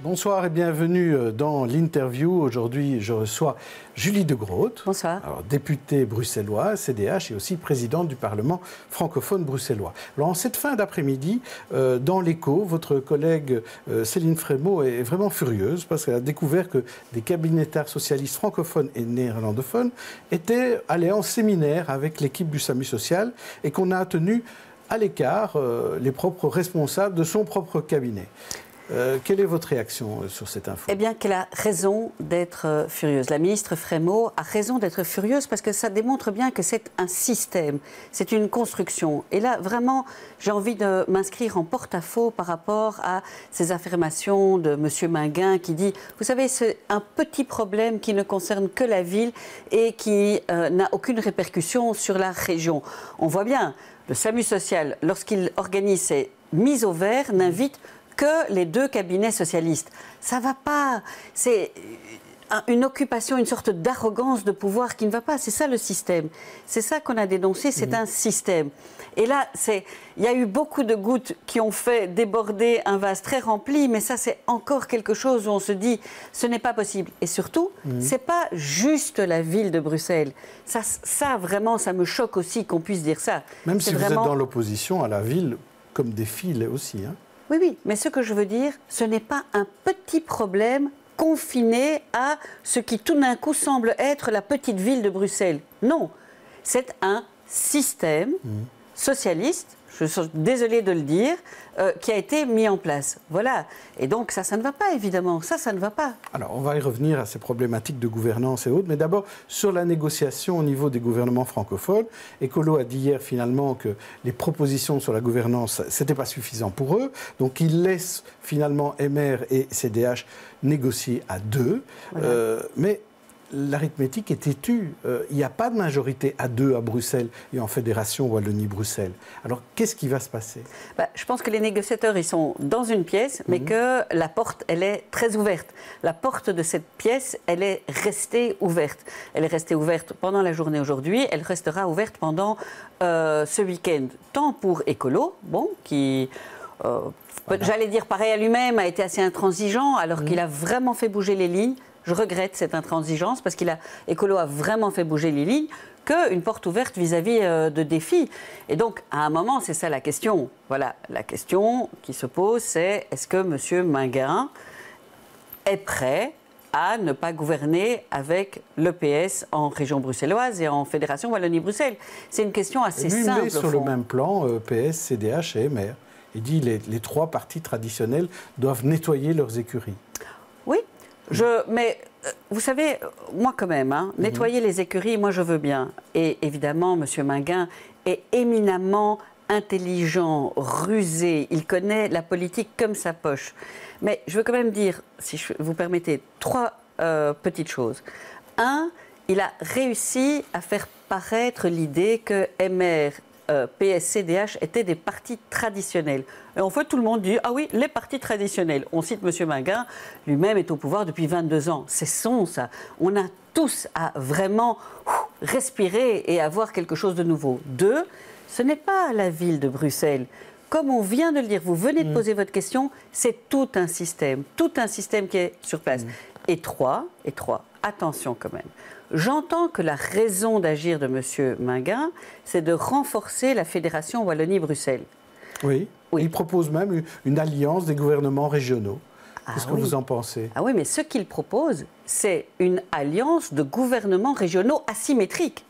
Bonsoir et bienvenue dans l'interview. Aujourd'hui, je reçois Julie De Groot. Bonsoir. Alors, députée bruxelloise, CDH, et aussi présidente du Parlement francophone bruxellois. Alors, en cette fin d'après-midi, dans l'Écho, votre collègue Céline Frémaux est vraiment furieuse parce qu'elle a découvert que des cabinetaires socialistes francophones et néerlandophones étaient allés en séminaire avec l'équipe du SAMU social et qu'on a tenu à l'écart les propres responsables de son propre cabinet. Quelle est votre réaction sur cette info? Eh bien, qu'elle a raison d'être furieuse. La ministre Frémaux a raison d'être furieuse parce que ça démontre bien que c'est un système, c'est une construction. Et là, vraiment, j'ai envie de m'inscrire en porte-à-faux par rapport à ces affirmations de M. Minguin qui dit, vous savez, c'est un petit problème qui ne concerne que la ville et qui n'a aucune répercussion sur la région. On voit bien, le SAMU social, lorsqu'il organise ses mises au vert, n'invite que les deux cabinets socialistes. Ça ne va pas. C'est une occupation, une sorte d'arrogance de pouvoir qui ne va pas. C'est ça le système. C'est ça qu'on a dénoncé, c'est un système. Et là, il y a eu beaucoup de gouttes qui ont fait déborder un vase très rempli, mais ça, c'est encore quelque chose où on se dit, ce n'est pas possible. Et surtout, ce n'est pas juste la ville de Bruxelles. Ça, vraiment, ça me choque aussi qu'on puisse dire ça. Même si vous êtes dans l'opposition à la ville, comme défi, il est aussi, hein. Oui, oui, mais ce que je veux dire, ce n'est pas un petit problème confiné à ce qui tout d'un coup semble être la petite ville de Bruxelles. Non, c'est un système socialiste, je suis désolée de le dire, qui a été mis en place. Voilà. Et donc ça ne va pas, évidemment. Ça ne va pas. Alors, on va y revenir à ces problématiques de gouvernance et autres. Mais d'abord, sur la négociation au niveau des gouvernements francophones, Écolo a dit hier, finalement, que les propositions sur la gouvernance, ce n'était pas suffisant pour eux. Donc, ils laissent, finalement, MR et CDH négocier à deux. Voilà. Mais l'arithmétique est têtue. Il n'y a pas de majorité à deux à Bruxelles et en Fédération Wallonie-Bruxelles. Alors, qu'est-ce qui va se passer? Je pense que les négociateurs, ils sont dans une pièce, mais que la porte, elle est très ouverte. La porte de cette pièce, elle est restée ouverte. Elle est restée ouverte pendant la journée aujourd'hui. Elle restera ouverte pendant ce week-end. Tant pour Écolo, bon, qui... j'allais dire pareil à lui-même, a été assez intransigeant, alors qu'il a vraiment fait bouger les lignes. Je regrette cette intransigeance parce qu'Écolo a vraiment fait bouger les lignes, qu'une porte ouverte vis-à-vis de défis. Et donc, à un moment, c'est ça la question. Voilà, la question qui se pose, c'est est-ce que M. Minguin est prêt à ne pas gouverner avec l'EPS en région bruxelloise et en Fédération Wallonie-Bruxelles? C'est une question assez simple. Il met sur le même plan EPS, CDH et MR. Il dit que les trois partis traditionnels doivent nettoyer leurs écuries. Oui. Mais vous savez, moi quand même, nettoyer les écuries, moi je veux bien. Et évidemment, M. Minguin est éminemment intelligent, rusé. Il connaît la politique comme sa poche. Mais je veux quand même dire, si vous permettez, trois petites choses. Un, il a réussi à faire paraître l'idée que MR, PS, CDH étaient des partis traditionnels. Et en fait, tout le monde dit, ah oui, les partis traditionnels. On cite M. Minguin, lui-même est au pouvoir depuis 22 ans. C'est son, ça. On a tous à vraiment respirer et avoir quelque chose de nouveau. Deux, ce n'est pas la ville de Bruxelles. Comme on vient de le dire, vous venez de poser votre question, c'est tout un système qui est sur place. Et trois, attention quand même. J'entends que la raison d'agir de M. Minguin, c'est de renforcer la Fédération Wallonie-Bruxelles. Oui. Il propose même une alliance des gouvernements régionaux. Qu'est-ce que vous en pensez? Ah oui, mais ce qu'il propose, c'est une alliance de gouvernements régionaux asymétriques.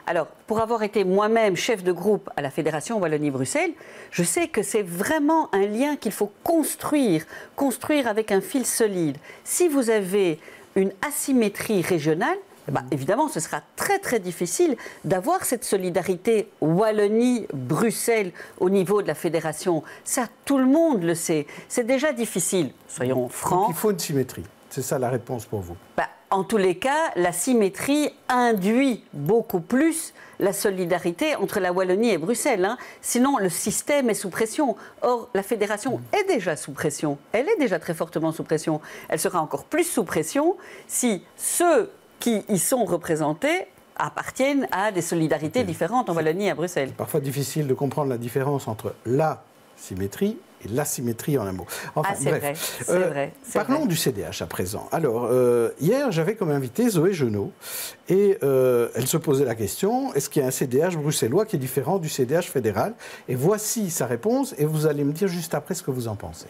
Alors, pour avoir été moi-même chef de groupe à la Fédération Wallonie-Bruxelles, je sais que c'est vraiment un lien qu'il faut construire avec un fil solide. Si vous avez une asymétrie régionale, évidemment, ce sera très très difficile d'avoir cette solidarité Wallonie-Bruxelles au niveau de la fédération. Ça, tout le monde le sait. C'est déjà difficile, soyons francs. Donc, il faut une symétrie. C'est ça la réponse pour vous? En tous les cas, la symétrie induit beaucoup plus la solidarité entre la Wallonie et Bruxelles. Sinon, le système est sous pression. Or, la fédération est déjà sous pression. Elle est déjà très fortement sous pression. Elle sera encore plus sous pression si ceux qui y sont représentés appartiennent à des solidarités différentes en Wallonie et à Bruxelles. C'est parfois difficile de comprendre la différence entre la symétrie et l'asymétrie en un mot. Enfin, c'est vrai, c'est vrai. Parlons du CDH à présent. Alors, hier, j'avais comme invité Zoé Genot, et elle se posait la question, est-ce qu'il y a un CDH bruxellois qui est différent du CDH fédéral? Et voici sa réponse, et vous allez me dire juste après ce que vous en pensez.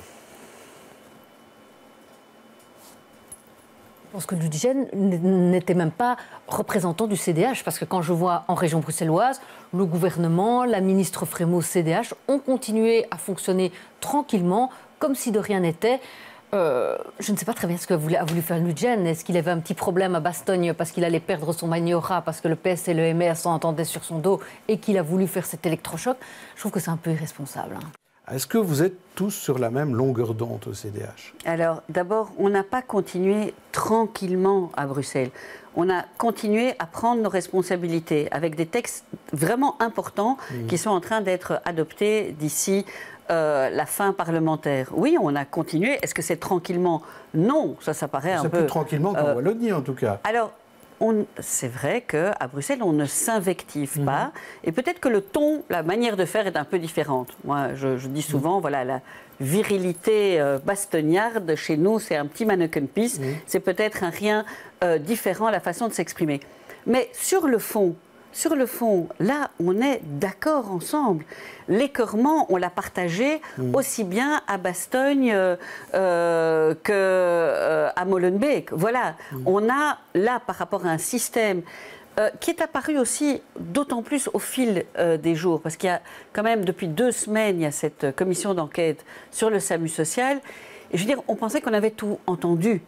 Je pense que Ludgen n'était même pas représentant du CDH, parce que quand je vois en région bruxelloise, le gouvernement, la ministre Frémaux CDH ont continué à fonctionner tranquillement, comme si de rien n'était. Je ne sais pas très bien ce que a voulu faire Ludgen. Est-ce qu'il avait un petit problème à Bastogne parce qu'il allait perdre son magnorat, parce que le PS et le MR s'entendaient sur son dos et qu'il a voulu faire cet électrochoc? Je trouve que c'est un peu irresponsable. Est-ce que vous êtes tous sur la même longueur d'onde au CDH? Alors, d'abord, on n'a pas continué tranquillement à Bruxelles. On a continué à prendre nos responsabilités avec des textes vraiment importants qui sont en train d'être adoptés d'ici la fin parlementaire. Oui, on a continué. Est-ce que c'est tranquillement? Non, ça paraît un peu... C'est plus tranquillement qu'en Wallonie, en tout cas. Alors, c'est vrai qu'à Bruxelles, on ne s'invective pas. Et peut-être que le ton, la manière de faire est un peu différente. Moi, je dis souvent, voilà, la virilité bastognarde, chez nous, c'est un petit mannequin-piece. C'est peut-être un rien différent à la façon de s'exprimer. Mais sur le fond, là, on est d'accord ensemble. L'écœurement, on l'a partagé aussi bien à Bastogne qu'à Molenbeek. Voilà, on a là, par rapport à un système qui est apparu aussi d'autant plus au fil des jours, parce qu'il y a quand même, depuis 2 semaines, il y a cette commission d'enquête sur le SAMU social. Et je veux dire, on pensait qu'on avait tout entendu.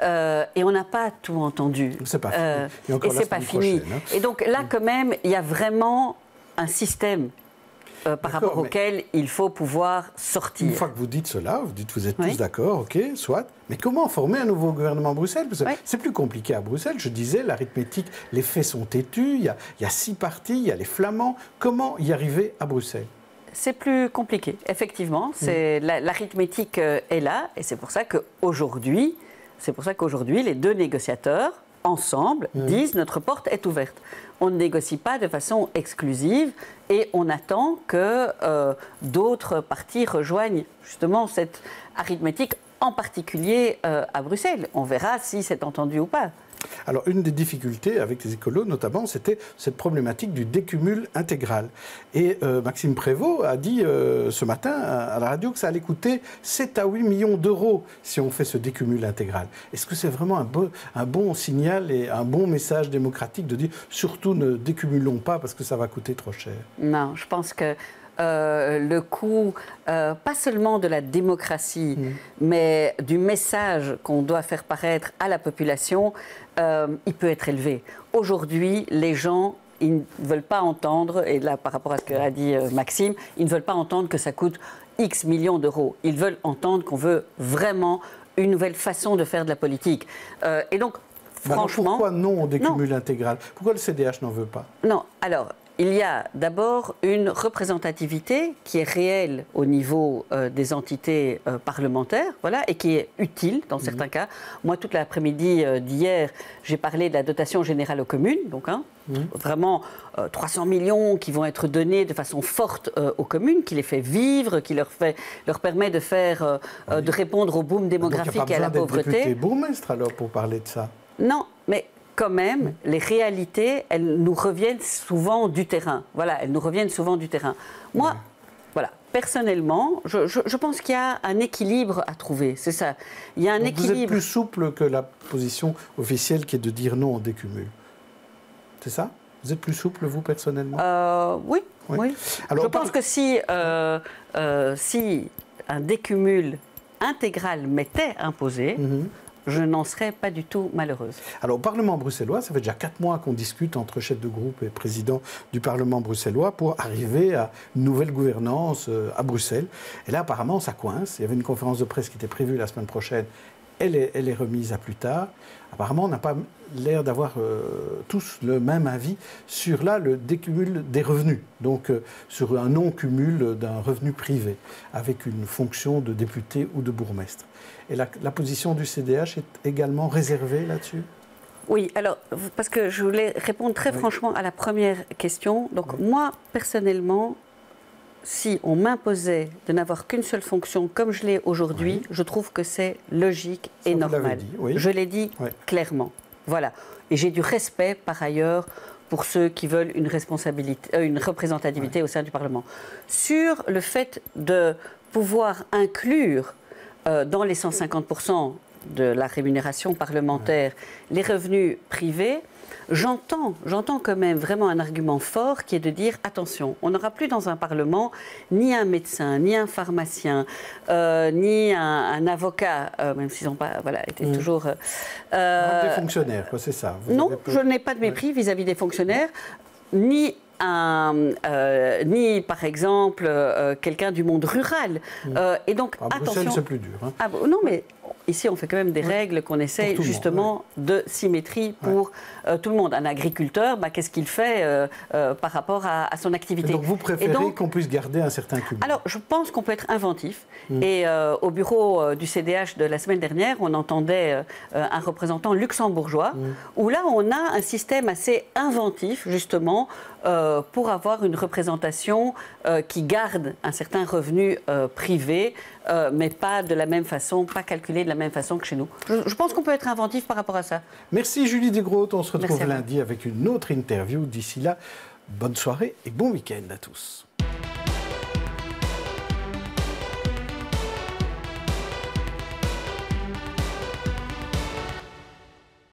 Et on n'a pas tout entendu. C'est pas fini. Et c'est pas fini. Et donc là, quand même, il y a vraiment un système par rapport auquel il faut pouvoir sortir. Une fois que vous dites cela, vous dites que vous êtes tous d'accord, ok, soit. Mais comment former un nouveau gouvernement à Bruxelles? Parce que c'est plus compliqué à Bruxelles. Je disais, l'arithmétique, les faits sont têtus. Il y a 6 partis, il y a les Flamands. Comment y arriver à Bruxelles? C'est plus compliqué, effectivement. L'arithmétique est là. Et c'est pour ça qu'aujourd'hui, les 2 négociateurs, ensemble, disent notre porte est ouverte. On ne négocie pas de façon exclusive et on attend que d'autres partis rejoignent justement cette arithmétique, en particulier à Bruxelles. On verra si c'est entendu ou pas. Alors, une des difficultés avec les écolos, notamment, c'était cette problématique du décumul intégral. Et Maxime Prévost a dit ce matin à la radio que ça allait coûter 7 à 8 millions d'euros si on fait ce décumul intégral. Est-ce que c'est vraiment un bon signal et un bon message démocratique de dire surtout ne décumulons pas parce que ça va coûter trop cher? Non, je pense que le coût, pas seulement de la démocratie, mais du message qu'on doit faire paraître à la population, il peut être élevé. Aujourd'hui, les gens, ils ne veulent pas entendre, et là par rapport à ce qu'a dit Maxime, ils ne veulent pas entendre que ça coûte X millions d'euros. Ils veulent entendre qu'on veut vraiment une nouvelle façon de faire de la politique. Et donc, franchement... Alors pourquoi non au décumul intégral? Pourquoi le CDH n'en veut pas? Non, alors... Il y a d'abord une représentativité qui est réelle au niveau des entités parlementaires, voilà, et qui est utile dans certains cas. Moi, toute l'après-midi d'hier, j'ai parlé de la dotation générale aux communes, donc vraiment 300 millions qui vont être donnés de façon forte aux communes, qui les fait vivre, qui leur permet de faire, de répondre au boom démographique et à la pauvreté. Il n'y a pas besoin d'être député bourgmestre alors pour parler de ça. Non, mais quand même, les réalités, elles nous reviennent souvent du terrain. Voilà, elles nous reviennent souvent du terrain. Moi, voilà, personnellement, je pense qu'il y a un équilibre à trouver. C'est ça. Il y a un équilibre. Vous êtes plus souple que la position officielle qui est de dire non au décumul. C'est ça? Vous êtes plus souple, vous, personnellement? Oui. Alors, je pense que si un décumul intégral m'était imposé, je n'en serais pas du tout malheureuse. Alors, au Parlement bruxellois, ça fait déjà 4 mois qu'on discute entre chefs de groupe et président du Parlement bruxellois pour arriver à une nouvelle gouvernance à Bruxelles. Et là, apparemment, ça coince. Il y avait une conférence de presse qui était prévue la semaine prochaine. Elle est remise à plus tard. Apparemment, on n'a pas l'air d'avoir tous le même avis sur là, le décumul des revenus. Donc, sur un non-cumul d'un revenu privé avec une fonction de député ou de bourgmestre. Et la position du CDH est également réservée là-dessus? Oui, alors, parce que je voulais répondre très franchement à la première question. Donc, moi, personnellement, si on m'imposait de n'avoir qu'une seule fonction comme je l'ai aujourd'hui, je trouve que c'est logique et normal. Je l'ai dit clairement. Voilà. Et j'ai du respect, par ailleurs, pour ceux qui veulent une représentativité au sein du Parlement. Sur le fait de pouvoir inclure dans les 150% de la rémunération parlementaire les revenus privés, j'entends quand même vraiment un argument fort qui est de dire attention, on n'aura plus dans un Parlement ni un médecin, ni un pharmacien, ni un avocat, même s'ils n'ont pas été toujours... des fonctionnaires, c'est ça. Non, je n'ai pas de mépris vis-à-vis des fonctionnaires, ni par exemple quelqu'un du monde rural. Et donc, attention. Bruxelles, c'est plus dur. Hein. Non, mais ici, on fait quand même des règles qu'on essaye justement de symétrie pour tout le monde. Un agriculteur, qu'est-ce qu'il fait par rapport à son activité? Et donc, vous préférez qu'on puisse garder un certain cumul? Alors, je pense qu'on peut être inventif. Et au bureau du CDH de la semaine dernière, on entendait un représentant luxembourgeois, où là, on a un système assez inventif, justement, pour avoir une représentation qui garde un certain revenu privé, mais pas de la même façon, pas calculé de la même façon que chez nous. Je pense qu'on peut être inventif par rapport à ça. Merci Julie Desgrottes. On se retrouve lundi avec une autre interview. D'ici là, bonne soirée et bon week-end à tous.